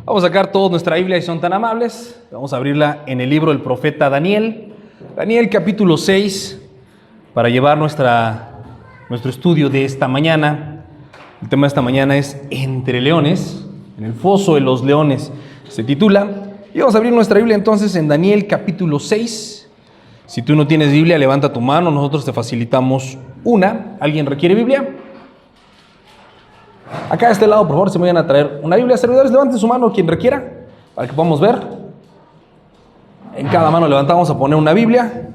Vamos a sacar toda nuestra Biblia y son tan amables. Vamos a abrirla en el libro del profeta Daniel. Daniel capítulo 6, para llevar nuestro estudio de esta mañana. El tema de esta mañana es Entre leones, en el foso de los leones se titula. Y vamos a abrir nuestra Biblia entonces en Daniel capítulo 6. Si tú no tienes Biblia, levanta tu mano, nosotros te facilitamos una. ¿Alguien requiere Biblia? Acá a este lado, por favor, se me vayan a traer una Biblia. Servidores, levanten su mano quien requiera, para que podamos ver. En cada mano levantamos a poner una Biblia.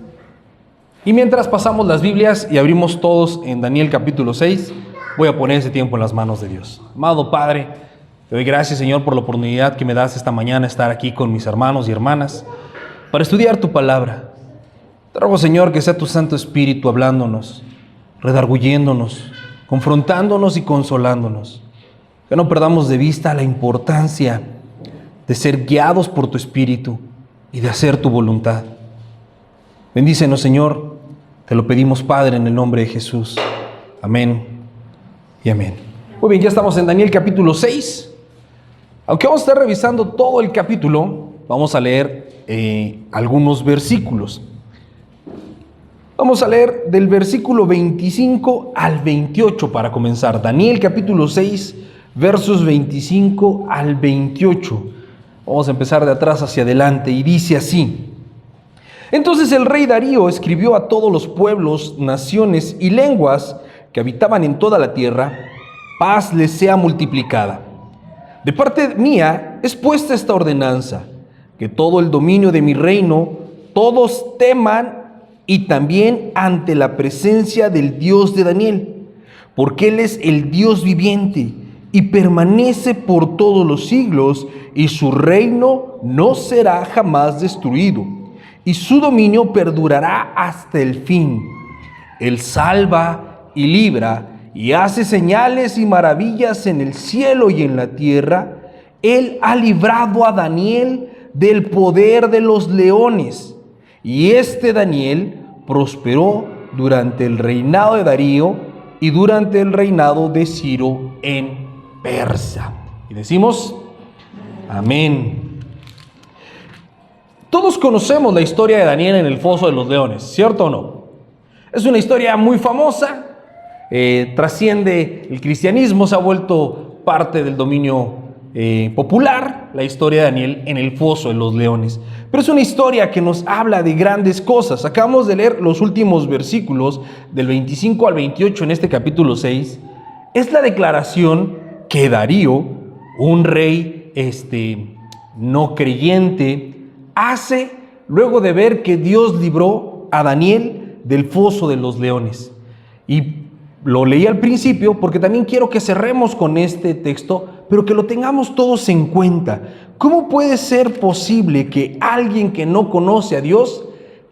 Y mientras pasamos las Biblias y abrimos todos en Daniel capítulo 6, voy a poner ese tiempo en las manos de Dios. Amado Padre, te doy gracias, Señor, por la oportunidad que me das esta mañana estar aquí con mis hermanos y hermanas para estudiar tu palabra. Te ruego, Señor, que sea tu Santo Espíritu hablándonos, redarguyéndonos, confrontándonos y consolándonos. Que no perdamos de vista la importancia de ser guiados por tu Espíritu y de hacer tu voluntad. Bendícenos, Señor, te lo pedimos, Padre, en el nombre de Jesús. Amén y amén. Muy bien, ya estamos en Daniel capítulo 6. Aunque vamos a estar revisando todo el capítulo, vamos a leer algunos versículos. Vamos a leer del versículo 25 al 28 para comenzar. Daniel capítulo 6, versos 25 al 28. Vamos a empezar de atrás hacia adelante y dice así. Entonces el rey Darío escribió a todos los pueblos, naciones y lenguas que habitaban en toda la tierra: paz les sea multiplicada. De parte mía es puesta esta ordenanza, que todo el dominio de mi reino todos teman, y también ante la presencia del Dios de Daniel, porque Él es el Dios viviente y permanece por todos los siglos, y su reino no será jamás destruido, y su dominio perdurará hasta el fin. Él salva y libra, y hace señales y maravillas en el cielo y en la tierra. Él ha librado a Daniel del poder de los leones. Y este Daniel prosperó durante el reinado de Darío y durante el reinado de Ciro en Persia. Y decimos, amén. Todos conocemos la historia de Daniel en el foso de los leones, ¿cierto o no? Es una historia muy famosa, trasciende el cristianismo, se ha vuelto parte del dominio popular, la historia de Daniel en el foso de los leones. Pero es una historia que nos habla de grandes cosas. Acabamos de leer los últimos versículos del 25 al 28 en este capítulo 6. Es la declaración que Darío, un rey no creyente, hace luego de ver que Dios libró a Daniel del foso de los leones. Y lo leí al principio porque también quiero que cerremos con este texto, pero que lo tengamos todos en cuenta. ¿Cómo puede ser posible que alguien que no conoce a Dios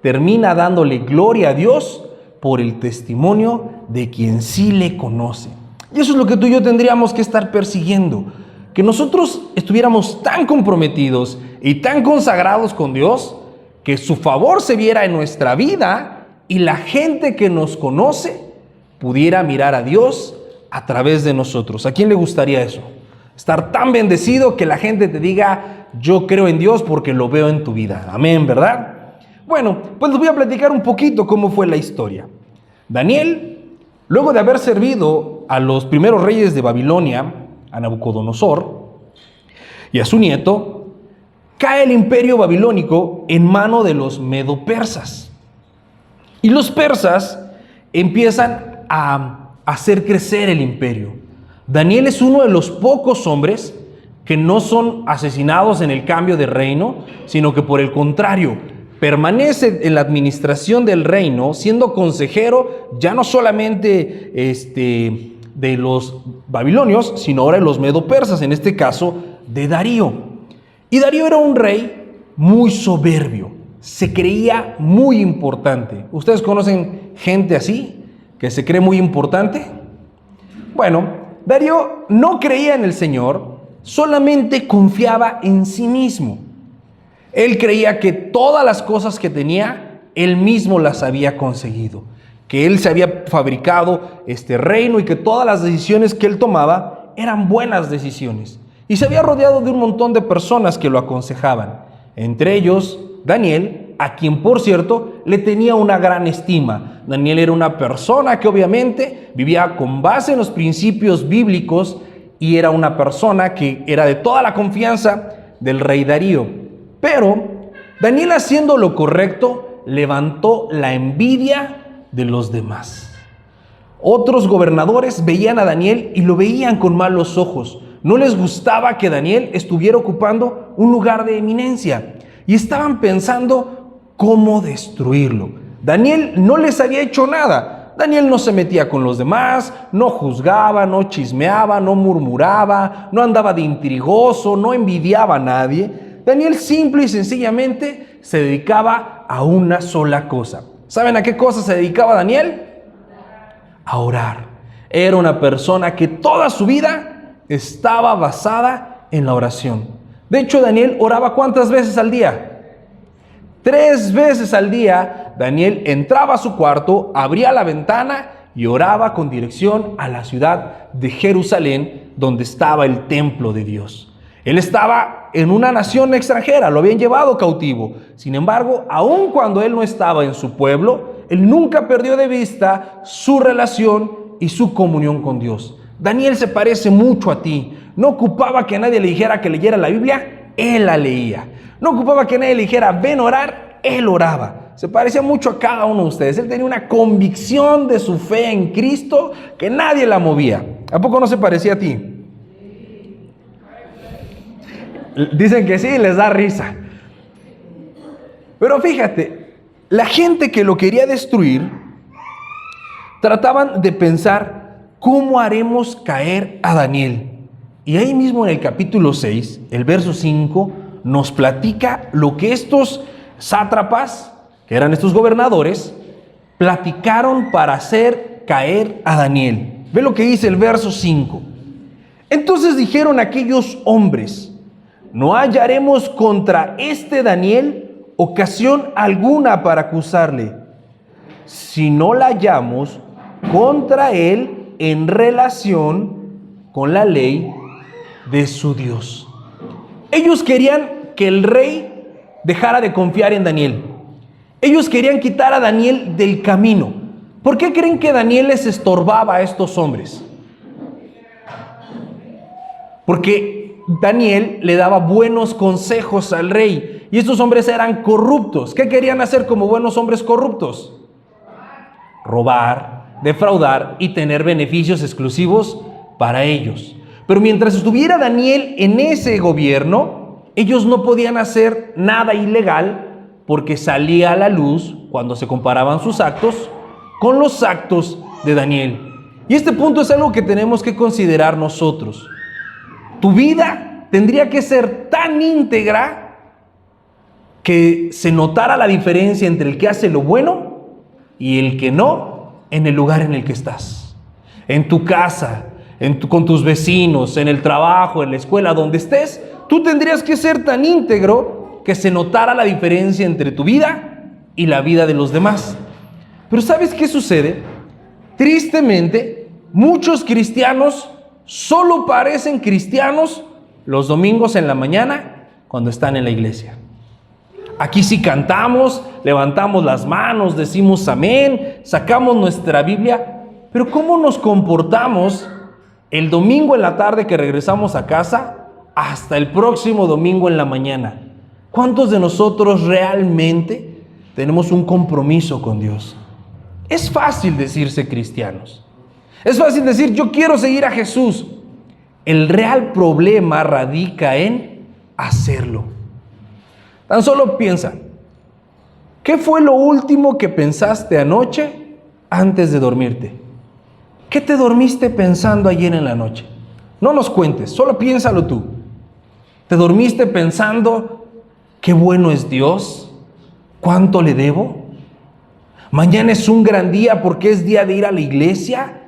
termina dándole gloria a Dios por el testimonio de quien sí le conoce? Y eso es lo que tú y yo tendríamos que estar persiguiendo. Que nosotros estuviéramos tan comprometidos y tan consagrados con Dios que su favor se viera en nuestra vida y la gente que nos conoce pudiera mirar a Dios a través de nosotros. ¿A quién le gustaría eso? Estar tan bendecido que la gente te diga, yo creo en Dios porque lo veo en tu vida. Amén, ¿verdad? Bueno, pues les voy a platicar un poquito cómo fue la historia. Daniel, luego de haber servido a los primeros reyes de Babilonia, a Nabucodonosor y a su nieto, cae el imperio babilónico en mano de los medo-persas. Y los persas empiezan a hacer crecer el imperio. Daniel es uno de los pocos hombres que no son asesinados en el cambio de reino, sino que por el contrario, permanece en la administración del reino, siendo consejero ya no solamente de los babilonios, sino ahora de los medo-persas, en este caso de Darío. Y Darío era un rey muy soberbio, se creía muy importante. ¿Ustedes conocen gente así, que se cree muy importante? Bueno, Darío no creía en el Señor, solamente confiaba en sí mismo. Él creía que todas las cosas que tenía, él mismo las había conseguido, que él se había fabricado este reino y que todas las decisiones que él tomaba eran buenas decisiones. y se había rodeado de un montón de personas que lo aconsejaban, entre ellos Daniel, a quien por cierto le tenía una gran estima. Daniel era una persona que obviamente vivía con base en los principios bíblicos y era una persona que era de toda la confianza del rey Darío. Pero Daniel, haciendo lo correcto, levantó la envidia de los demás. Otros gobernadores veían a Daniel y lo veían con malos ojos. No les gustaba que Daniel estuviera ocupando un lugar de eminencia y estaban pensando cómo destruirlo. Daniel no les había hecho nada. Daniel no se metía con los demás, no juzgaba, no chismeaba, no murmuraba, no andaba de intrigoso, no envidiaba a nadie. Daniel simple y sencillamente se dedicaba a una sola cosa. ¿Saben a qué cosa se dedicaba Daniel? A orar. Era una persona que toda su vida estaba basada en la oración. De hecho, Daniel oraba ¿cuántas veces al día? 3 veces al día. Daniel entraba a su cuarto, abría la ventana y oraba con dirección a la ciudad de Jerusalén, donde estaba el templo de Dios. Él estaba en una nación extranjera, lo habían llevado cautivo. Sin embargo, aun cuando él no estaba en su pueblo, él nunca perdió de vista su relación y su comunión con Dios. Daniel se parece mucho a ti. No ocupaba que nadie le dijera que leyera la Biblia, él la leía. No ocupaba que nadie le dijera ven a orar, él oraba. Se parecía mucho a cada uno de ustedes. Él tenía una convicción de su fe en Cristo que nadie la movía. ¿A poco no se parecía a ti? Dicen que sí, les da risa. Pero fíjate, la gente que lo quería destruir trataban de pensar cómo haremos caer a Daniel. Y ahí mismo en el capítulo 6, el verso 5, nos platica lo que estos sátrapas, que eran estos gobernadores, platicaron para hacer caer a Daniel. Ve lo que dice el verso 5. Entonces dijeron aquellos hombres: no hallaremos contra este Daniel ocasión alguna para acusarle, si no la hallamos contra él en relación con la ley de su Dios. Ellos querían que el rey dejara de confiar en Daniel. Ellos querían quitar a Daniel del camino. ¿Por qué creen que Daniel les estorbaba a estos hombres? Porque Daniel le daba buenos consejos al rey y estos hombres eran corruptos. ¿Qué querían hacer como buenos hombres corruptos? Robar, defraudar y tener beneficios exclusivos para ellos. Pero mientras estuviera Daniel en ese gobierno, ellos no podían hacer nada ilegal porque salía a la luz cuando se comparaban sus actos con los actos de Daniel. Y este punto es algo que tenemos que considerar nosotros. Tu vida tendría que ser tan íntegra que se notara la diferencia entre el que hace lo bueno y el que no en el lugar en el que estás. En tu casa, con tus vecinos, en el trabajo, en la escuela, donde estés, tú tendrías que ser tan íntegro que se notara la diferencia entre tu vida y la vida de los demás. Pero ¿sabes qué sucede? Tristemente, muchos cristianos solo parecen cristianos los domingos en la mañana cuando están en la iglesia. Aquí sí cantamos, levantamos las manos, decimos amén, sacamos nuestra Biblia, pero ¿cómo nos comportamos el domingo en la tarde que regresamos a casa hasta el próximo domingo en la mañana? ¿Cuántos de nosotros realmente tenemos un compromiso con Dios? Es fácil decirse cristianos. Es fácil decir, yo quiero seguir a Jesús. El real problema radica en hacerlo. Tan solo piensa, ¿qué fue lo último que pensaste anoche antes de dormirte? ¿Qué te dormiste pensando ayer en la noche? No nos cuentes, solo piénsalo tú. ¿Te dormiste pensando, qué bueno es Dios? ¿Cuánto le debo? Mañana es un gran día porque es día de ir a la iglesia.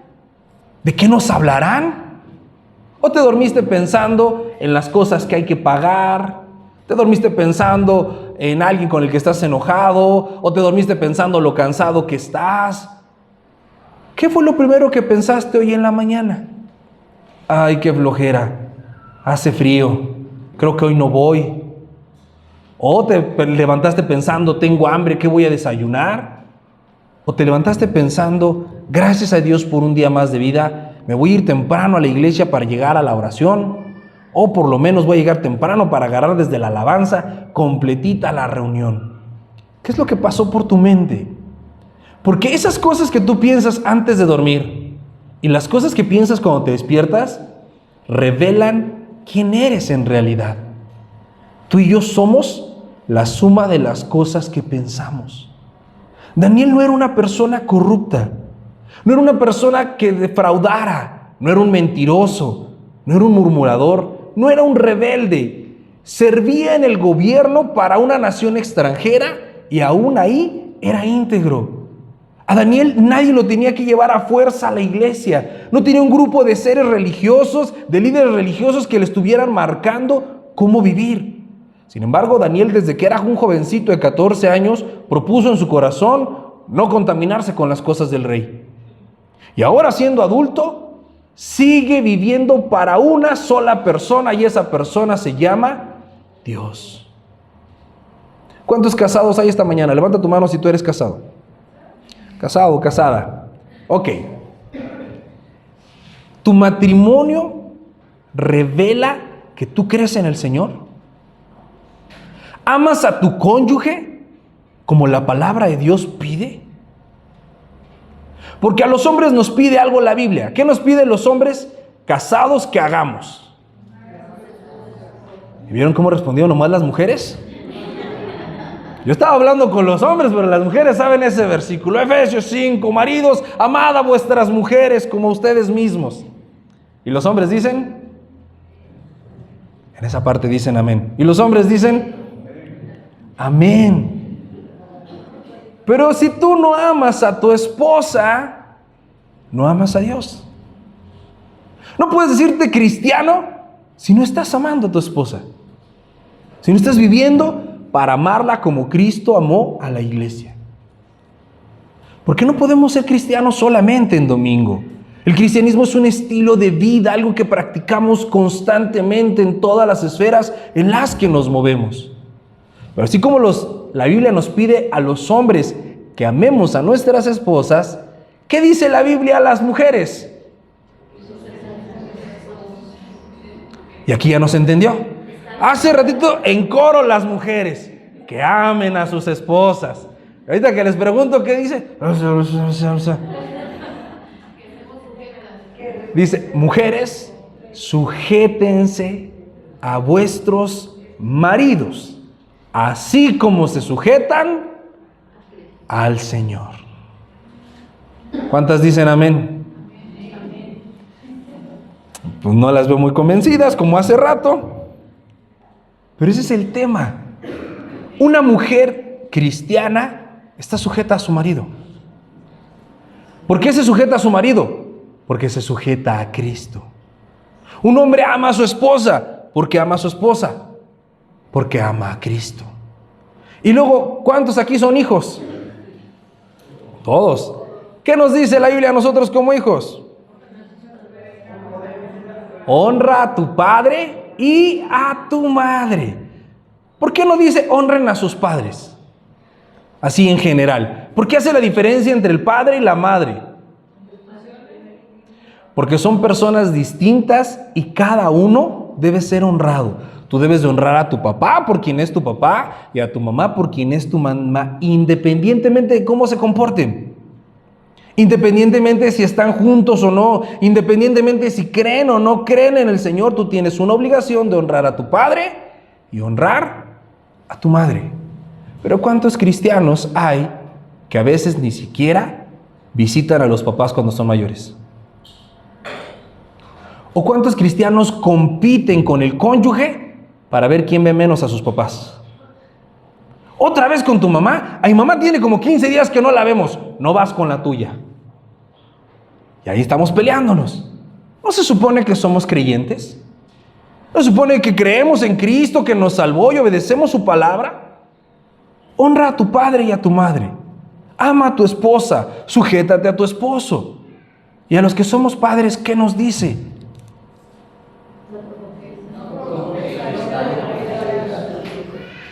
¿De qué nos hablarán? ¿O te dormiste pensando en las cosas que hay que pagar? ¿Te dormiste pensando en alguien con el que estás enojado? ¿O te dormiste pensando lo cansado que estás? ¿Qué fue lo primero que pensaste hoy en la mañana? Ay, qué flojera. hace frío, creo que hoy no voy. O te levantaste pensando, tengo hambre, ¿qué voy a desayunar? O te levantaste pensando, gracias a Dios por un día más de vida, me voy a ir temprano a la iglesia para llegar a la oración, o por lo menos voy a llegar temprano para agarrar desde la alabanza completita la reunión. ¿Qué es lo que pasó por tu mente? Porque esas cosas que tú piensas antes de dormir y las cosas que piensas cuando te despiertas revelan quién eres en realidad. Tú y yo somos la suma de las cosas que pensamos. Daniel no era una persona corrupta, no era una persona que defraudara, no era un mentiroso, no era un murmurador, no era un rebelde. Servía en el gobierno para una nación extranjera y aún ahí era íntegro. A Daniel nadie lo tenía que llevar a fuerza a la iglesia. No tenía un grupo de seres religiosos, de líderes religiosos que le estuvieran marcando cómo vivir. Sin embargo, Daniel, desde que era un jovencito de 14 años, propuso en su corazón no contaminarse con las cosas del rey. Y ahora, siendo adulto, sigue viviendo para una sola persona, y esa persona se llama Dios. ¿Cuántos casados hay esta mañana? Levanta tu mano si tú eres casado. Casado o casada. Ok. ¿Tu matrimonio revela que tú crees en el Señor? ¿Amas a tu cónyuge como la palabra de Dios pide? Porque a los hombres nos pide algo la Biblia. ¿Qué nos pide los hombres casados que hagamos? ¿Y vieron cómo respondieron nomás las mujeres? Yo estaba hablando con los hombres, pero las mujeres saben ese versículo. Efesios 5, maridos, amad a vuestras mujeres como ustedes mismos. ¿Y los hombres dicen? En esa parte dicen amén. ¿Y los hombres dicen? Amén. Pero si tú no amas a tu esposa, no amas a Dios. No puedes decirte cristiano si no estás amando a tu esposa. Si no estás viviendo para amarla como Cristo amó a la iglesia. ¿Por qué no podemos ser cristianos solamente en domingo? El cristianismo es un estilo de vida, algo que practicamos constantemente en todas las esferas en las que nos movemos. Pero así como la Biblia nos pide a los hombres que amemos a nuestras esposas, ¿qué dice la Biblia a las mujeres? Y aquí ya nos entendió. Hace ratito en coro las mujeres que amen a sus esposas. Ahorita que les pregunto qué dice, dice, mujeres, sujétense a vuestros maridos, así como se sujetan al Señor. ¿Cuántas dicen amén? Pues no las veo muy convencidas, como hace rato. Pero ese es el tema. Una mujer cristiana está sujeta a su marido. ¿Por qué se sujeta a su marido? Porque se sujeta a Cristo. Un hombre ama a su esposa. ¿Por qué ama a su esposa? Porque ama a Cristo. Y luego, ¿cuántos aquí son hijos? Todos. ¿Qué nos dice la Biblia a nosotros como hijos? Honra a tu padre y a tu madre. ¿Por qué no dice honren a sus padres? Así en general. ¿Por qué hace la diferencia entre el padre y la madre? Porque son personas distintas y cada uno debe ser honrado. Tú debes de honrar a tu papá por quien es tu papá y a tu mamá por quien es tu mamá, independientemente de cómo se comporten. Independientemente de si están juntos o no, independientemente de si creen o no creen en el Señor, tú tienes una obligación de honrar a tu padre y honrar a tu madre. Pero ¿cuántos cristianos hay que a veces ni siquiera visitan a los papás cuando son mayores? ¿O cuántos cristianos compiten con el cónyuge para ver quién ve menos a sus papás? Otra vez con tu mamá. Ay, mamá tiene como 15 días que no la vemos. No vas con la tuya. Y ahí estamos peleándonos. ¿No se supone que somos creyentes? ¿No se supone que creemos en Cristo, que nos salvó y obedecemos su palabra? Honra a tu padre y a tu madre. Ama a tu esposa. Sujétate a tu esposo. Y a los que somos padres, ¿qué nos dice?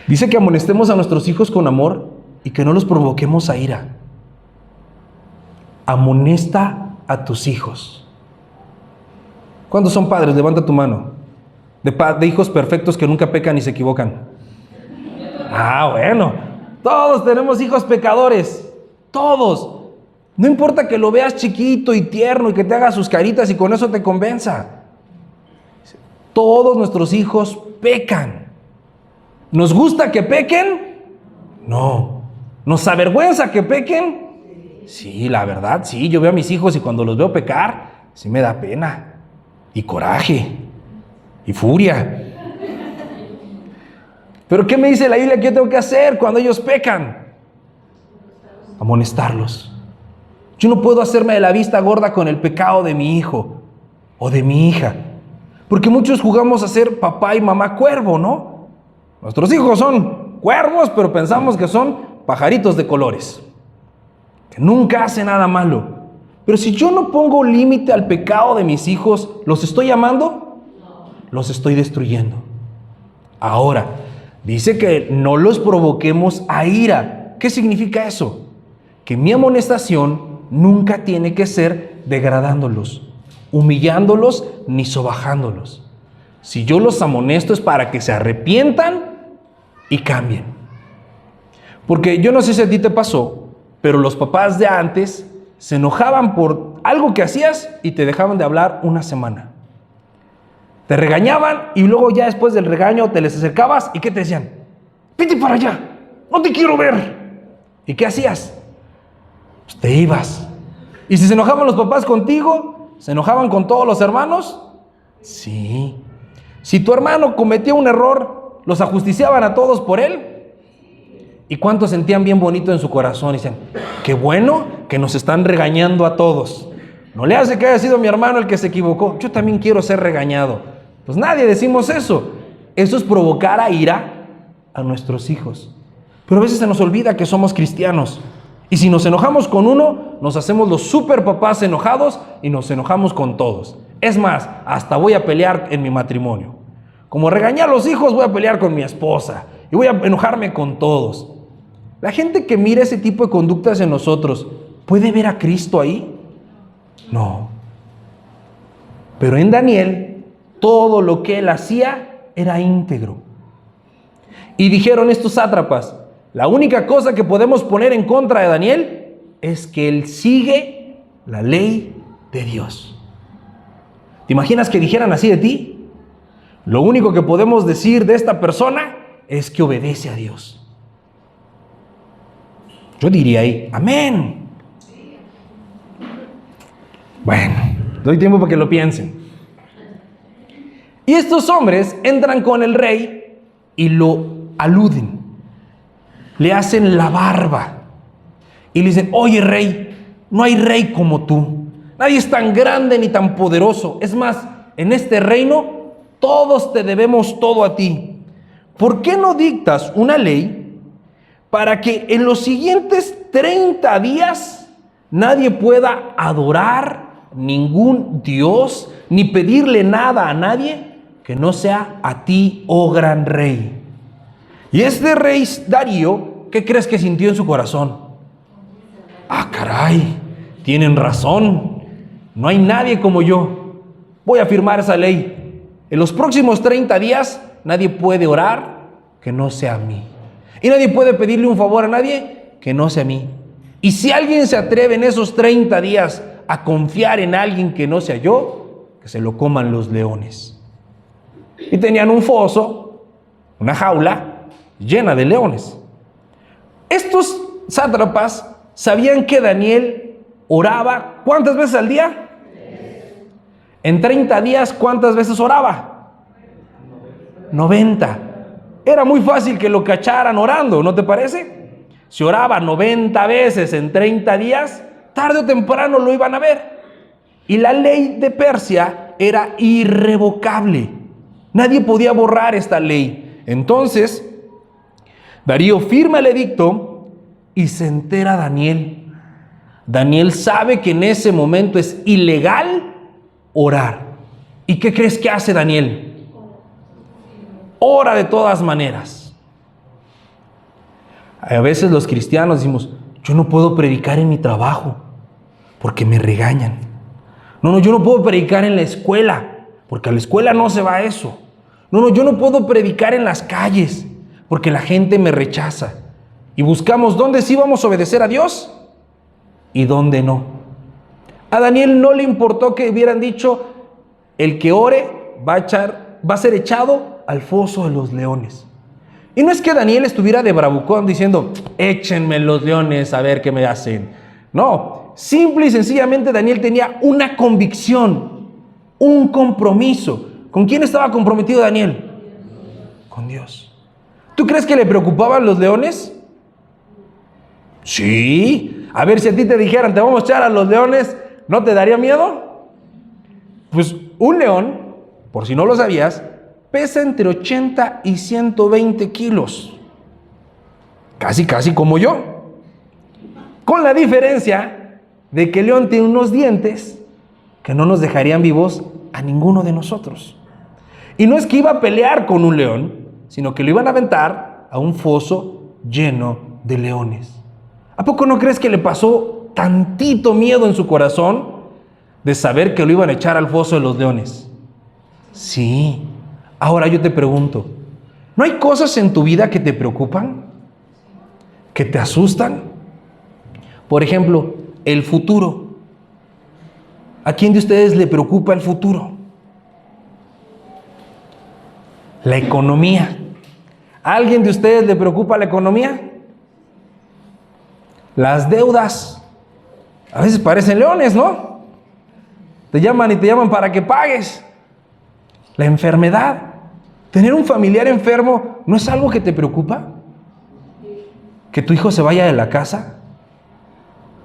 Dice que amonestemos a nuestros hijos con amor y que no los provoquemos a ira. Amonesta a tus hijos. ¿Cuántos son padres? Levanta tu mano. De hijos perfectos que nunca pecan ni se equivocan. Ah, bueno. Todos tenemos hijos pecadores. Todos. No importa que lo veas chiquito y tierno y que te haga sus caritas y con eso te convenza. Todos nuestros hijos pecan. ¿Nos gusta que pequen? No. ¿Nos avergüenza que pequen? Sí, la verdad, sí. Yo veo a mis hijos y cuando los veo pecar, sí me da pena. Y coraje. Y furia. Pero ¿qué me dice la Biblia que yo tengo que hacer cuando ellos pecan? Amonestarlos. Yo no puedo hacerme de la vista gorda con el pecado de mi hijo o de mi hija. Porque muchos jugamos a ser papá y mamá cuervo, ¿no? Nuestros hijos son cuervos, pero pensamos que son pajaritos de colores, que nunca hacen nada malo. Pero si yo no pongo límite al pecado de mis hijos, ¿los estoy amando? Los estoy destruyendo. Ahora, dice que no los provoquemos a ira. ¿Qué significa eso? Que mi amonestación nunca tiene que ser degradándolos, humillándolos, ni sobajándolos. Si yo los amonesto es para que se arrepientan y cambien. Porque yo no sé si a ti te pasó, pero los papás de antes se enojaban por algo que hacías y te dejaban de hablar una semana. Te regañaban y luego ya después del regaño te les acercabas y ¿qué te decían? Vete para allá, no te quiero ver. ¿Y qué hacías? Pues te ibas. ¿Y si se enojaban los papás contigo? ¿Se enojaban con todos los hermanos? Sí. Si tu hermano cometía un error, ¿los ajusticiaban a todos por él? ¿Y cuántos sentían bien bonito en su corazón? Y decían, qué bueno que nos están regañando a todos. No le hace que haya sido mi hermano el que se equivocó. Yo también quiero ser regañado. Pues nadie decimos eso. Eso es provocar a ira a nuestros hijos. Pero a veces se nos olvida que somos cristianos. Y si nos enojamos con uno, nos hacemos los super papás enojados y nos enojamos con todos. Es más, hasta voy a pelear en mi matrimonio. Como regañé a los hijos, voy a pelear con mi esposa. Y voy a enojarme con todos. La gente que mira ese tipo de conductas en nosotros, ¿puede ver a Cristo ahí? No. Pero en Daniel, todo lo que él hacía era íntegro. Y dijeron estos sátrapas, la única cosa que podemos poner en contra de Daniel es que él sigue la ley de Dios. ¿Te imaginas que dijeran así de ti? Lo único que podemos decir de esta persona es que obedece a Dios. Yo diría ahí, amén. Bueno, doy tiempo para que lo piensen. Y estos hombres entran con el rey y lo aluden. Le hacen la barba. Y le dicen, oye rey, no hay rey como tú. Nadie es tan grande ni tan poderoso. Es más, en este reino todos te debemos todo a ti. ¿Por qué no dictas una ley para que en los siguientes 30 días nadie pueda adorar ningún dios ni pedirle nada a nadie que no sea a ti, oh gran rey? Y este rey Darío, ¿qué crees que sintió en su corazón? Ah, caray, tienen razón. No hay nadie como yo. Voy a firmar esa ley. En los próximos 30 días nadie puede orar que no sea a mí. Y nadie puede pedirle un favor a nadie que no sea a mí. Y si alguien se atreve en esos 30 días a confiar en alguien que no sea yo, que se lo coman los leones. Y tenían un foso, una jaula llena de leones. Estos sátrapas sabían que Daniel oraba ¿cuántas veces al día? En 30 días, ¿cuántas veces oraba? 90. Era muy fácil que lo cacharan orando, ¿no te parece? Si oraba 90 veces en 30 días, tarde o temprano lo iban a ver. Y la ley de Persia era irrevocable. Nadie podía borrar esta ley. Entonces, Darío firma el edicto y se entera Daniel. Daniel sabe que en ese momento es ilegal orar. ¿Y qué crees que hace Daniel? Ora de todas maneras. A veces los cristianos decimos, yo no puedo predicar en mi trabajo porque me regañan. No, yo no puedo predicar en la escuela porque a la escuela no se va eso. No, yo no puedo predicar en las calles porque la gente me rechaza. Y buscamos dónde sí vamos a obedecer a Dios y dónde no. A Daniel no le importó que hubieran dicho, el que ore va a ser echado al foso de los leones. Y no es que Daniel estuviera de bravucón diciendo, échenme los leones a ver qué me hacen. No, simple y sencillamente Daniel tenía una convicción, un compromiso. ¿Con quién estaba comprometido Daniel? Con Dios. ¿Tú crees que le preocupaban los leones? Sí. A ver, si a ti te dijeran, te vamos a echar a los leones, ¿no te daría miedo? Pues un león, por si no lo sabías, pesa entre 80 y 120 kilos. Casi como yo. Con la diferencia de que el león tiene unos dientes que no nos dejarían vivos a ninguno de nosotros. Y no es que iba a pelear con un león, sino que lo iban a aventar a un foso lleno de leones. ¿A poco no crees que le pasó tantito miedo en su corazón de saber que lo iban a echar al foso de los leones? Sí. Ahora yo te pregunto, ¿no hay cosas en tu vida que te preocupan? ¿Que te asustan? Por ejemplo, el futuro. ¿A quién de ustedes le preocupa el futuro? La economía. ¿A alguien de ustedes le preocupa la economía? Las deudas. A veces parecen leones, ¿no? Te llaman y te llaman para que pagues. La enfermedad. ¿Tener un familiar enfermo no es algo que te preocupa? ¿Que tu hijo se vaya de la casa?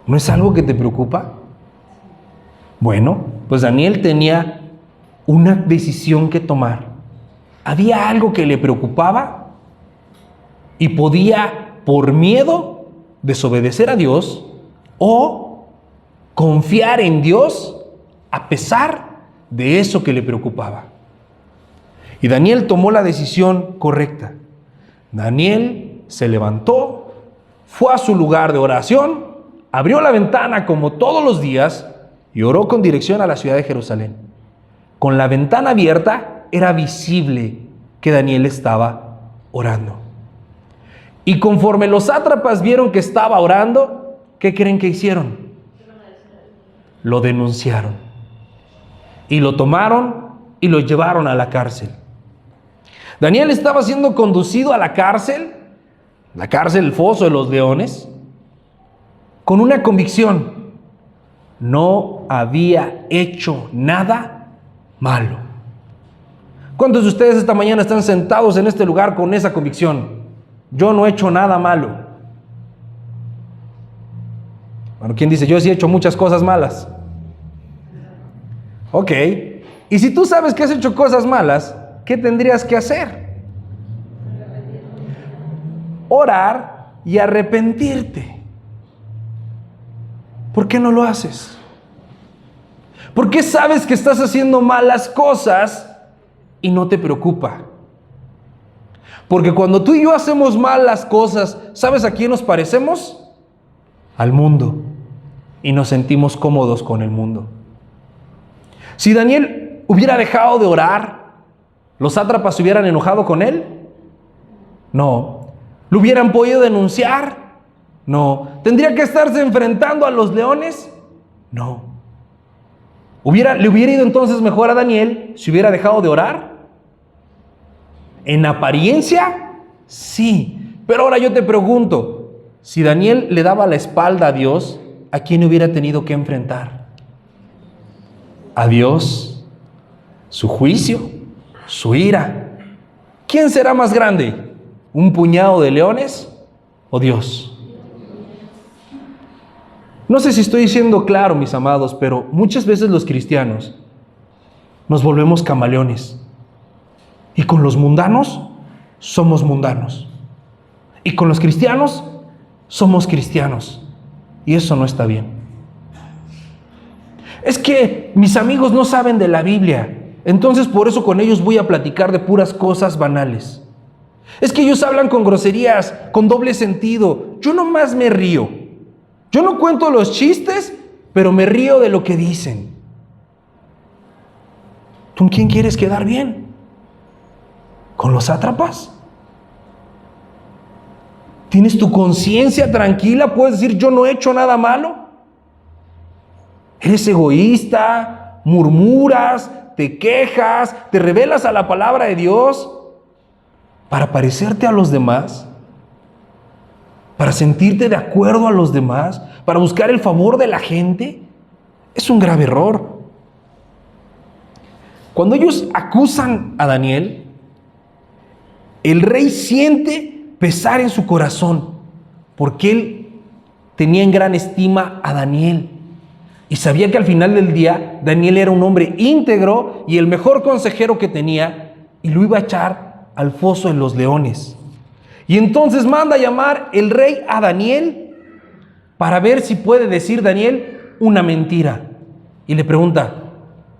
¿No es algo que te preocupa? Bueno, pues Daniel tenía una decisión que tomar. Había algo que le preocupaba y podía, por miedo, desobedecer a Dios o confiar en Dios a pesar de eso que le preocupaba. Y Daniel tomó la decisión correcta. Daniel se levantó, fue a su lugar de oración, abrió la ventana como todos los días y oró con dirección a la ciudad de Jerusalén. Con la ventana abierta era visible que Daniel estaba orando. Y conforme los sátrapas vieron que estaba orando, ¿qué creen que hicieron? Lo denunciaron. Y lo tomaron y lo llevaron a la cárcel. Daniel estaba siendo conducido a la cárcel, el foso de los leones, con una convicción: no había hecho nada malo. ¿Cuántos de ustedes esta mañana están sentados en este lugar con esa convicción? Yo no he hecho nada malo. Bueno, ¿quién dice? Yo sí he hecho muchas cosas malas. Ok. Y si tú sabes que has hecho cosas malas, ¿qué tendrías que hacer? Orar y arrepentirte. ¿Por qué no lo haces? ¿Por qué sabes que estás haciendo malas cosas y no te preocupa? Porque cuando tú y yo hacemos malas cosas, ¿sabes a quién nos parecemos? Al mundo. Y nos sentimos cómodos con el mundo. Si Daniel hubiera dejado de orar, ¿los sátrapas se hubieran enojado con él? No. ¿Lo hubieran podido denunciar? No. ¿Tendría que estarse enfrentando a los leones? No. ¿Le hubiera ido entonces mejor a Daniel si hubiera dejado de orar? En apariencia, sí. Pero ahora yo te pregunto, si Daniel le daba la espalda a Dios, ¿a quién hubiera tenido que enfrentar? ¿A Dios? ¿Su juicio? ¿Su ira? ¿Quién será más grande? ¿Un puñado de leones o Dios? No sé si estoy siendo claro, mis amados, pero muchas veces los cristianos nos volvemos camaleones. Y con los mundanos somos mundanos. Y con los cristianos somos cristianos. Y eso no está bien. Es que mis amigos no saben de la Biblia, entonces por eso con ellos voy a platicar de puras cosas banales. Es que ellos hablan con groserías, con doble sentido. Yo nomás me río. Yo no cuento los chistes, pero me río de lo que dicen. ¿Tú con quién quieres quedar bien? ¿Con los sátrapas? ¿Tienes tu conciencia tranquila? ¿Puedes decir yo no he hecho nada malo? ¿Eres egoísta? ¿Murmuras? ¿Te quejas? ¿Te rebelas a la palabra de Dios para parecerte a los demás? ¿Para sentirte de acuerdo a los demás? ¿Para buscar el favor de la gente? Es un grave error. Cuando ellos acusan a Daniel, el rey siente pesar en su corazón, porque él tenía en gran estima a Daniel y sabía que al final del día Daniel era un hombre íntegro y el mejor consejero que tenía, y lo iba a echar al foso de los leones. Y entonces manda a llamar el rey a Daniel para ver si puede decir Daniel una mentira, y le pregunta: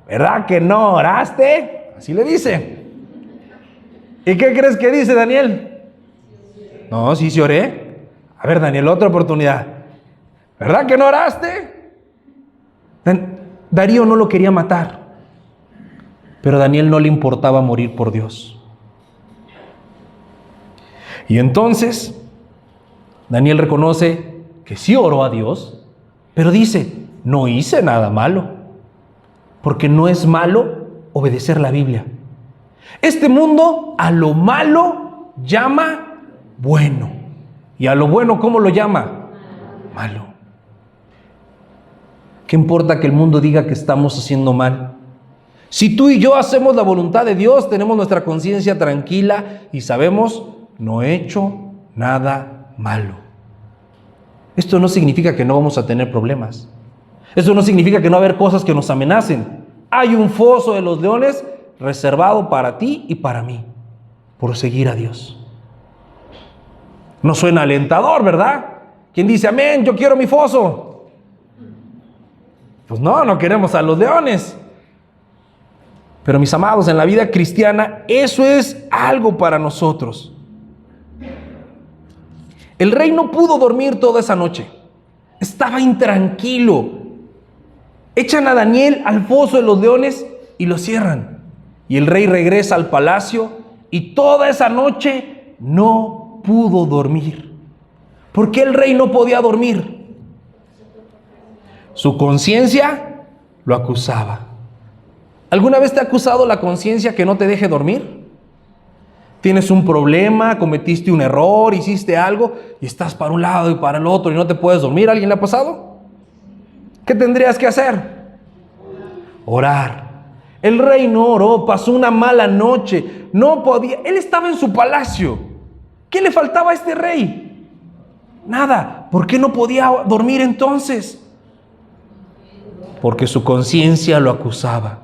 ¿verdad que no oraste? Así le dice. ¿Y qué crees que dice Daniel? No, sí oré. A ver, Daniel, otra oportunidad. ¿Verdad que no oraste? Darío no lo quería matar, pero a Daniel no le importaba morir por Dios. Y entonces Daniel reconoce que sí oró a Dios, pero dice: no hice nada malo, porque no es malo obedecer la Biblia. Este mundo a lo malo llama bueno, y a lo bueno, ¿cómo lo llama? Malo. ¿Qué importa que el mundo diga que estamos haciendo mal? Si tú y yo hacemos la voluntad de Dios, tenemos nuestra conciencia tranquila y sabemos: no he hecho nada malo. Esto no significa que no vamos a tener problemas. Esto no significa que no va a haber cosas que nos amenacen. Hay un foso de los leones reservado para ti y para mí, por seguir a Dios. No suena alentador, ¿verdad? ¿Quién dice amén? Yo quiero mi foso. Pues no queremos a los leones. Pero mis amados, en la vida cristiana, eso es algo para nosotros. El rey no pudo dormir toda esa noche. Estaba intranquilo. Echan a Daniel al foso de los leones y lo cierran. Y el rey regresa al palacio y toda esa noche no pudo dormir. ¿Por qué el rey no podía dormir? Su conciencia lo acusaba. ¿Alguna vez te ha acusado la conciencia que no te deje dormir? Tienes un problema, cometiste un error, hiciste algo y estás para un lado y para el otro y no te puedes dormir. ¿A alguien le ha pasado? ¿Qué tendrías que hacer? Orar. El rey no oró, pasó una mala noche, no podía, él estaba en su palacio. ¿Qué le faltaba a este rey? Nada. ¿Por qué no podía dormir entonces? Porque su conciencia lo acusaba.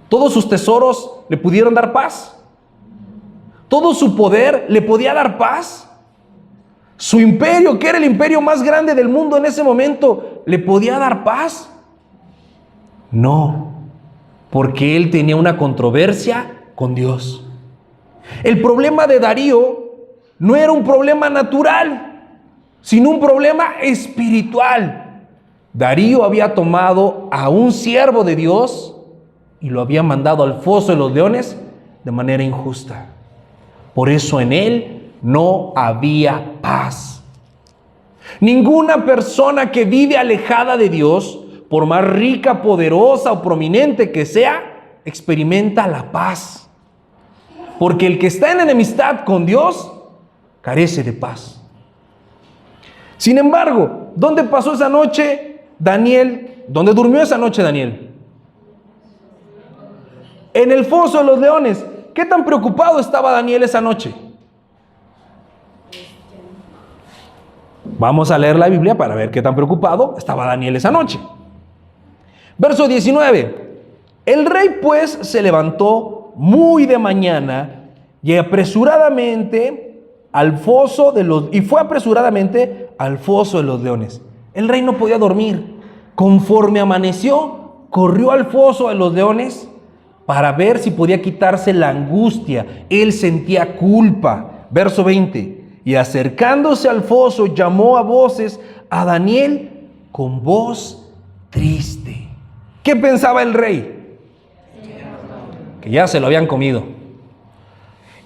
¿Todos sus tesoros le pudieron dar paz? ¿Todo su poder le podía dar paz? ¿Su imperio, que era el imperio más grande del mundo en ese momento, le podía dar paz? No, porque él tenía una controversia con Dios. El problema de Darío no era un problema natural, sino un problema espiritual. Darío había tomado a un siervo de Dios y lo había mandado al foso de los leones de manera injusta. Por eso en él no había paz. Ninguna persona que vive alejada de Dios, por más rica, poderosa o prominente que sea, experimenta la paz. Porque el que está en enemistad con Dios carece de paz. Sin embargo, ¿dónde pasó esa noche Daniel? ¿Dónde durmió esa noche Daniel? En el foso de los leones. ¿Qué tan preocupado estaba Daniel esa noche? Vamos a leer la Biblia para ver qué tan preocupado estaba Daniel esa noche. Verso 19. El rey pues se levantó muy de mañana y fue apresuradamente al foso de los leones. El rey no podía dormir. Conforme amaneció, corrió al foso de los leones para ver si podía quitarse la angustia. Él sentía culpa. Verso 20. Y acercándose al foso, llamó a voces a Daniel con voz triste. ¿Qué pensaba el rey? Que ya se lo habían comido.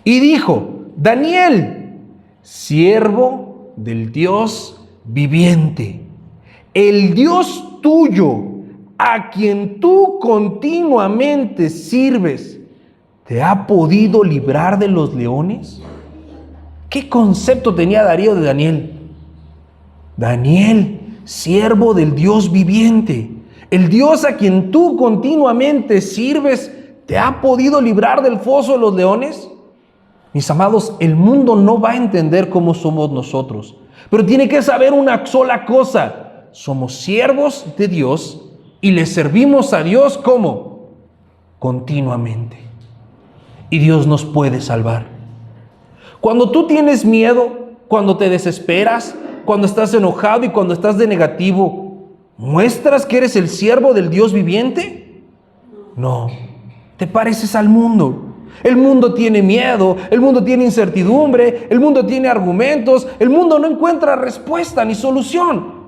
Y dijo: Daniel, siervo del Dios viviente, el Dios tuyo, a quien tú continuamente sirves, ¿te ha podido librar de los leones? ¿Qué concepto tenía Darío de Daniel? Daniel, siervo del Dios viviente, el Dios a quien tú continuamente sirves, ¿te ha podido librar del foso de los leones? Mis amados, el mundo no va a entender cómo somos nosotros, pero tiene que saber una sola cosa: somos siervos de Dios y le servimos a Dios ¿cómo? Continuamente. Y Dios nos puede salvar. Cuando tú tienes miedo, cuando te desesperas, cuando estás enojado y cuando estás de negativo, ¿muestras que eres el siervo del Dios viviente? No, te pareces al mundo. El mundo tiene miedo, el mundo tiene incertidumbre, el mundo tiene argumentos, el mundo no encuentra respuesta ni solución.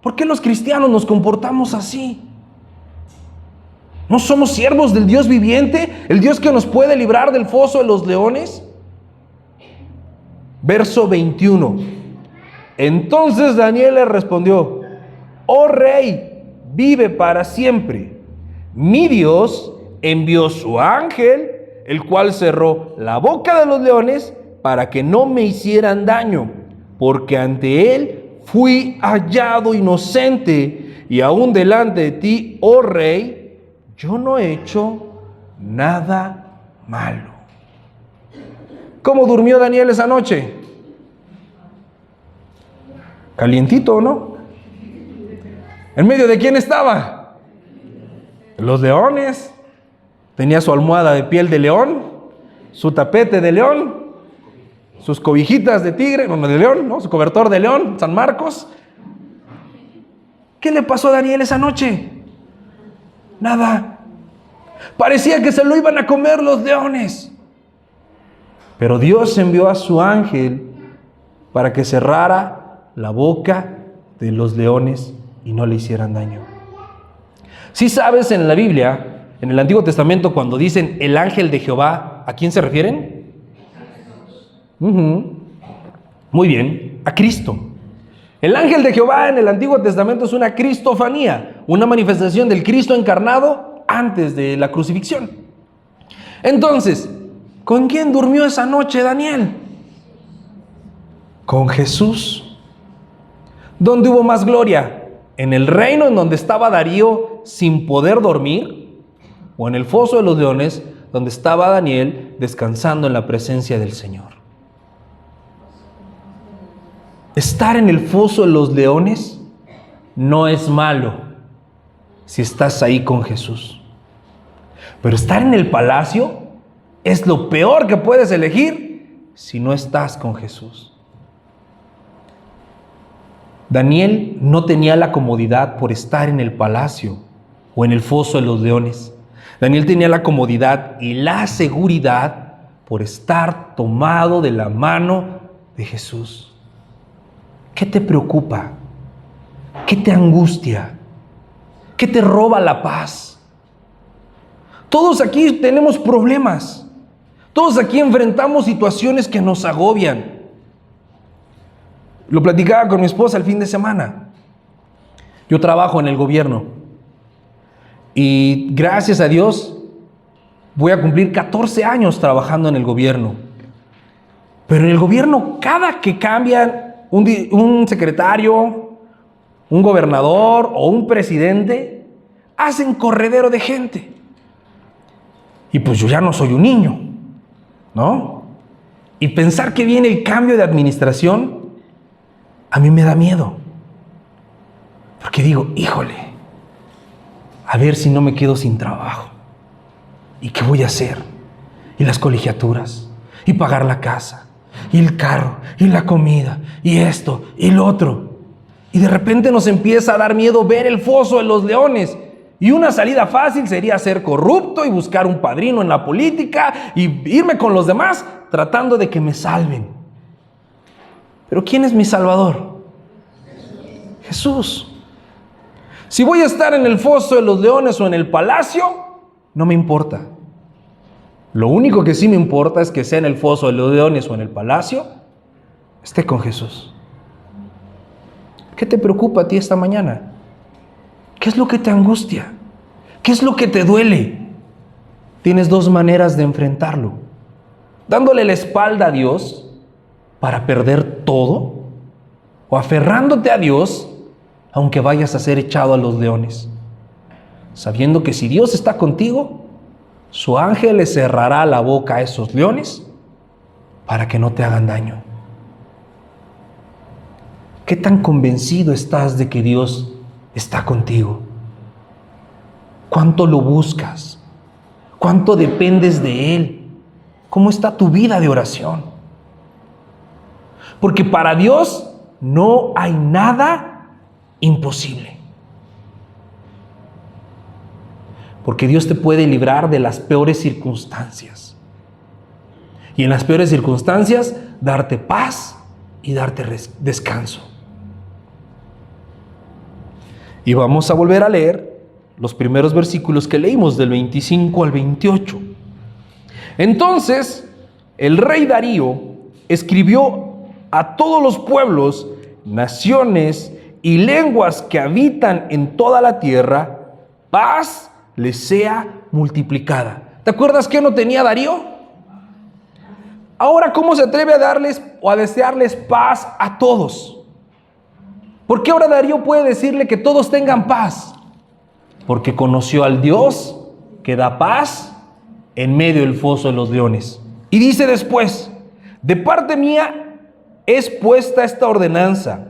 ¿Por qué los cristianos nos comportamos así? ¿No somos siervos del Dios viviente, el Dios que nos puede librar del foso de los leones? Verso 21. Entonces Daniel le respondió: oh rey, vive para siempre. Mi Dios envió su ángel, el cual cerró la boca de los leones para que no me hicieran daño, porque ante él fui hallado inocente, y aún delante de ti, oh rey, yo no he hecho nada malo. ¿Cómo durmió Daniel esa noche? Calientito, ¿no? ¿En medio de quién estaba? Los leones. Tenía su almohada de piel de león, su tapete de león, sus cobijitas de tigre, no de león, ¿no? Su cobertor de león, San Marcos. ¿Qué le pasó a Daniel esa noche? Nada. Parecía que se lo iban a comer los leones. Pero Dios envió a su ángel para que cerrara la boca de los leones y no le hicieran daño. Si sabes, en la Biblia, en el Antiguo Testamento, cuando dicen el ángel de Jehová, ¿a quién se refieren? Muy bien, a Cristo. El ángel de Jehová en el Antiguo Testamento es una cristofanía, una manifestación del Cristo encarnado antes de la crucifixión. Entonces, ¿con quién durmió esa noche Daniel? Con Jesús. ¿Dónde hubo más gloria? ¿En el reino en donde estaba Darío sin poder dormir? ¿O en el foso de los leones donde estaba Daniel descansando en la presencia del Señor? Estar en el foso de los leones no es malo si estás ahí con Jesús. Pero estar en el palacio es lo peor que puedes elegir si no estás con Jesús. Daniel no tenía la comodidad por estar en el palacio o en el foso de los leones. Daniel tenía la comodidad y la seguridad por estar tomado de la mano de Jesús. ¿Qué te preocupa? ¿Qué te angustia? ¿Qué te roba la paz? Todos aquí tenemos problemas. Todos aquí enfrentamos situaciones que nos agobian. Lo platicaba con mi esposa el fin de semana. Yo trabajo en el gobierno y gracias a Dios voy a cumplir 14 años trabajando en el gobierno. Pero en el gobierno, cada que cambian un secretario, un gobernador o un presidente, hacen corredero de gente. Y pues yo ya no soy un niño, ¿no? Y pensar que viene el cambio de administración, a mí me da miedo. Porque digo, híjole, a ver si no me quedo sin trabajo. ¿Y qué voy a hacer? Y las colegiaturas, y pagar la casa, y el carro, y la comida, y esto, y lo otro. Y de repente nos empieza a dar miedo ver el foso de los leones. Y una salida fácil sería ser corrupto y buscar un padrino en la política y irme con los demás tratando de que me salven. Pero ¿quién es mi Salvador? Jesús. Si voy a estar en el foso de los leones o en el palacio, no me importa. Lo único que sí me importa es que sea en el foso de los leones o en el palacio, esté con Jesús. ¿Qué te preocupa a ti esta mañana? ¿Qué es lo que te angustia? ¿Qué es lo que te duele? Tienes dos maneras de enfrentarlo. Dándole la espalda a Dios para perder todo, o aferrándote a Dios aunque vayas a ser echado a los leones, sabiendo que si Dios está contigo, su ángel le cerrará la boca a esos leones para que no te hagan daño. ¿Qué tan convencido estás de que Dios está contigo? ¿Cuánto lo buscas? ¿Cuánto dependes de Él? ¿Cómo está tu vida de oración? Porque para Dios no hay nada imposible. Porque Dios te puede librar de las peores circunstancias. Y en las peores circunstancias, darte paz y darte descanso. Y vamos a volver a leer los primeros versículos que leímos, del 25 al 28. Entonces, el rey Darío escribió a todos los pueblos, naciones y lenguas que habitan en toda la tierra, paz les sea multiplicada. ¿Te acuerdas que no tenía Darío? Ahora, ¿cómo se atreve a darles o a desearles paz a todos? ¿Por qué ahora Darío puede decirle que todos tengan paz? Porque conoció al Dios que da paz en medio del foso de los leones. Y dice después: de parte mía es puesta esta ordenanza,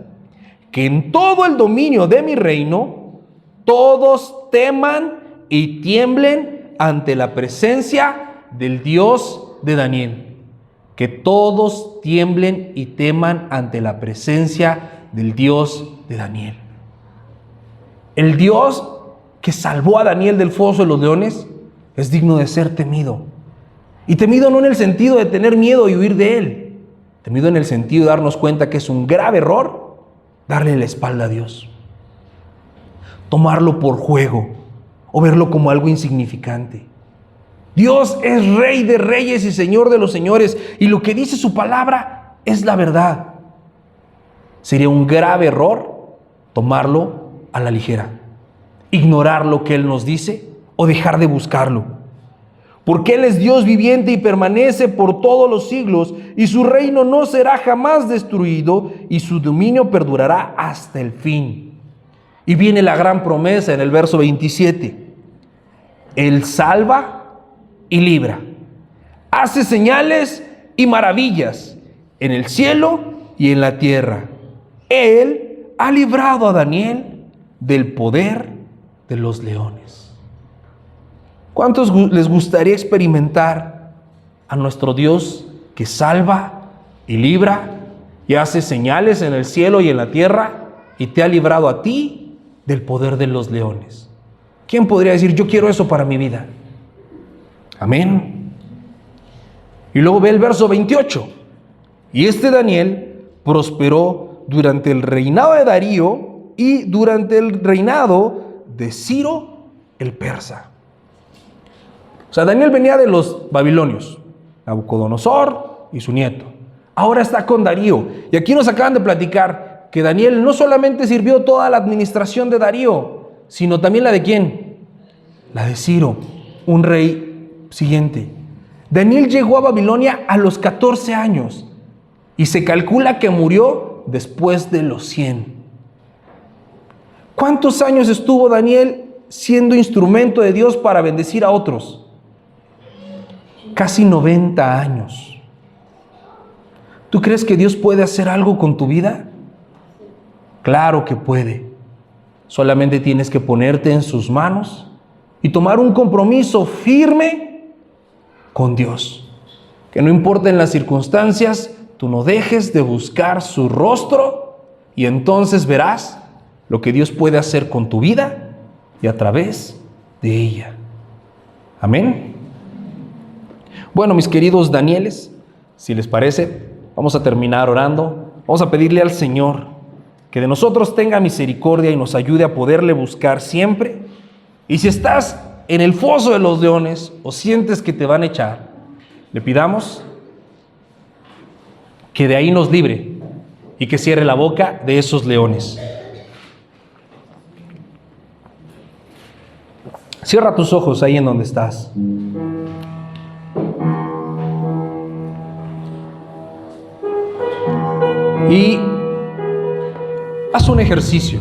que en todo el dominio de mi reino todos teman y tiemblen ante la presencia del Dios de Daniel. Que todos tiemblen y teman ante la presencia del Dios de Daniel. El Dios que salvó a Daniel del foso de los leones es digno de ser temido. Y temido no en el sentido de tener miedo y huir de Él. Temido en el sentido de darnos cuenta que es un grave error darle la espalda a Dios. Tomarlo por juego o verlo como algo insignificante. Dios es Rey de reyes y Señor de los señores, y lo que dice su palabra es la verdad. Sería un grave error tomarlo a la ligera, ignorar lo que Él nos dice o dejar de buscarlo. Porque Él es Dios viviente y permanece por todos los siglos, y su reino no será jamás destruido, y su dominio perdurará hasta el fin. Y viene la gran promesa en el verso 27. Él salva y libra, hace señales y maravillas en el cielo y en la tierra. Él ha librado a Daniel del poder de los leones. ¿Cuántos les gustaría experimentar a nuestro Dios que salva y libra y hace señales en el cielo y en la tierra y te ha librado a ti del poder de los leones? ¿Quién podría decir: yo quiero eso para mi vida? Amén. Y luego ve el verso 28. Y este Daniel prosperó durante el reinado de Darío y durante el reinado de Ciro el persa. O sea, Daniel venía de los babilonios, Nabucodonosor y su nieto. Ahora está con Darío. Y aquí nos acaban de platicar que Daniel no solamente sirvió toda la administración de Darío, sino también la de ¿quién? La de Ciro, un rey siguiente. Daniel llegó a Babilonia a los 14 años y se calcula que murió después de los 100. ¿Cuántos años estuvo Daniel siendo instrumento de Dios para bendecir a otros? Casi 90 años. ¿Tú crees que Dios puede hacer algo con tu vida? Claro que puede. Solamente tienes que ponerte en sus manos y tomar un compromiso firme con Dios. Que no importen las circunstancias, tú no dejes de buscar su rostro, y entonces verás lo que Dios puede hacer con tu vida y a través de ella. Amén. Bueno, mis queridos Danieles, si les parece, vamos a terminar orando. Vamos a pedirle al Señor que de nosotros tenga misericordia y nos ayude a poderle buscar siempre. Y si estás en el foso de los leones o sientes que te van a echar, le pidamos que de ahí nos libre y que cierre la boca de esos leones. Cierra tus ojos ahí en donde estás. Y haz un ejercicio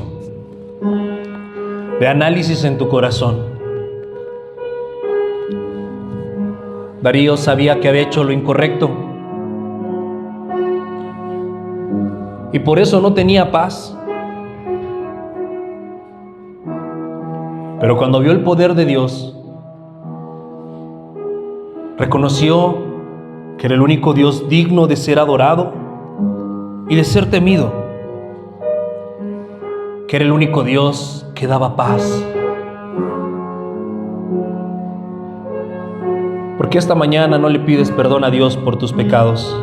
de análisis en tu corazón. Darío sabía que había hecho lo incorrecto y por eso no tenía paz. Pero cuando vio el poder de Dios, reconoció que era el único Dios digno de ser adorado y de ser temido, que era el único Dios que daba paz. ¿Por qué esta mañana no le pides perdón a Dios por tus pecados?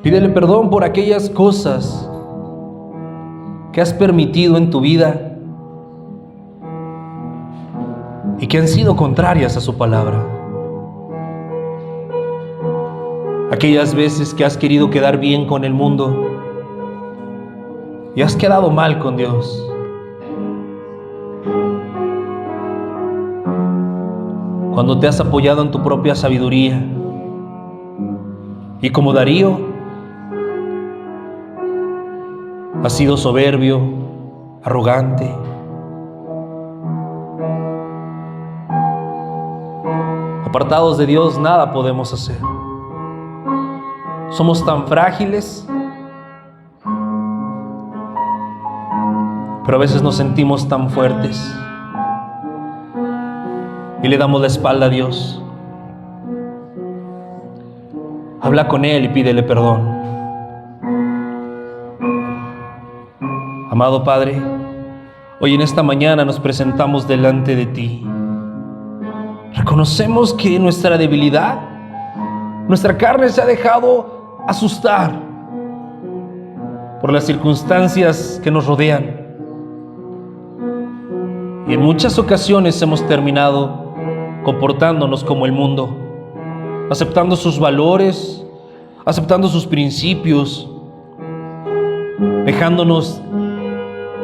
Pídele perdón por aquellas cosas que has permitido en tu vida y que han sido contrarias a su palabra. Aquellas veces que has querido quedar bien con el mundo y has quedado mal con Dios. Cuando te has apoyado en tu propia sabiduría y como Darío has sido soberbio, arrogante. Apartados de Dios nada podemos hacer. Somos tan frágiles, pero a veces nos sentimos tan fuertes y le damos la espalda a Dios. Habla con Él y pídele perdón. Amado Padre, hoy en esta mañana nos presentamos delante de ti. Reconocemos que nuestra debilidad, nuestra carne se ha dejado asustar por las circunstancias que nos rodean. Y en muchas ocasiones hemos terminado comportándonos como el mundo, aceptando sus valores, aceptando sus principios, dejándonos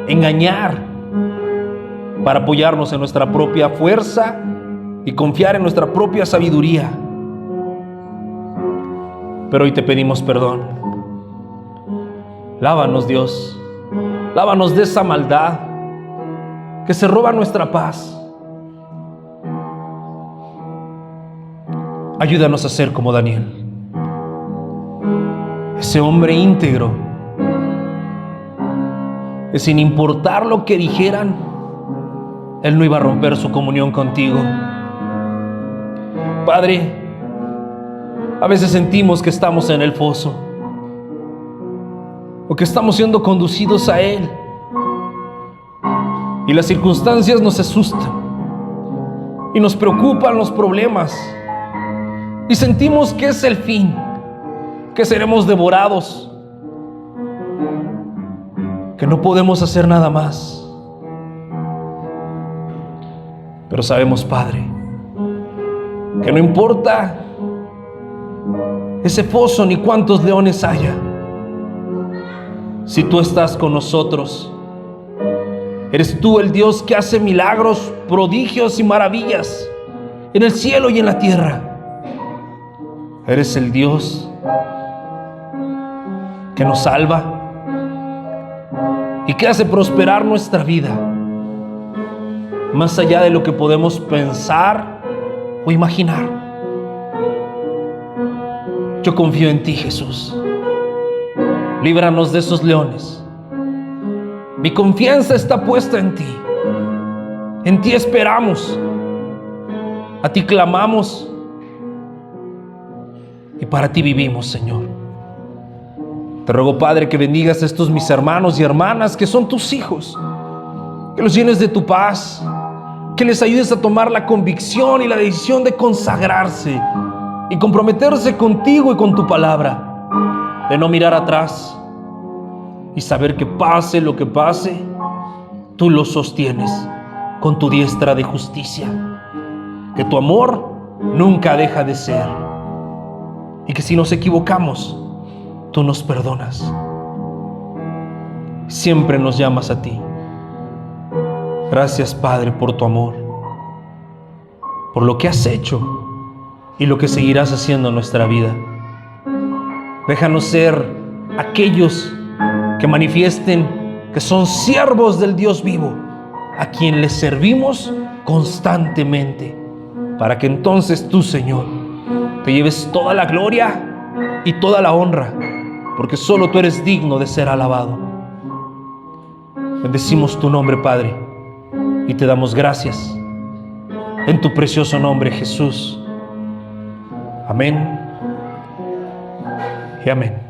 engañar para apoyarnos en nuestra propia fuerza y confiar en nuestra propia sabiduría. Pero hoy te pedimos perdón. Lávanos, Dios. Lávanos de esa maldad que se roba nuestra paz. Ayúdanos a ser como Daniel, ese hombre íntegro, que sin importar lo que dijeran, él no iba a romper su comunión contigo. Padre, a veces sentimos que estamos en el foso o que estamos siendo conducidos a él y las circunstancias nos asustan y nos preocupan los problemas y sentimos que es el fin, que seremos devorados, que no podemos hacer nada más. Pero sabemos, Padre, que no importa ese foso ni cuántos leones haya, si tú estás con nosotros, eres tú el Dios que hace milagros, prodigios y maravillas en el cielo y en la tierra. Eres el Dios que nos salva y que hace prosperar nuestra vida más allá de lo que podemos pensar o imaginar. Yo confío en ti, Jesús. Líbranos de esos leones. Mi confianza está puesta en ti. En ti esperamos. A ti clamamos. Y para ti vivimos, Señor. Te ruego, Padre, que bendigas a estos mis hermanos y hermanas que son tus hijos, que los llenes de tu paz, que les ayudes a tomar la convicción y la decisión de consagrarse y comprometerse contigo y con tu palabra, de no mirar atrás y saber que pase lo que pase, tú los sostienes con tu diestra de justicia, que tu amor nunca deja de ser y que si nos equivocamos, tú nos perdonas. Siempre nos llamas a ti. Gracias, Padre, por tu amor, por lo que has hecho y lo que seguirás haciendo en nuestra vida. Déjanos ser aquellos que manifiesten que son siervos del Dios vivo, a quien les servimos constantemente, para que entonces tú, Señor, te lleves toda la gloria y toda la honra, porque solo tú eres digno de ser alabado. Bendecimos tu nombre, Padre, y te damos gracias en tu precioso nombre, Jesús. Amén y amén.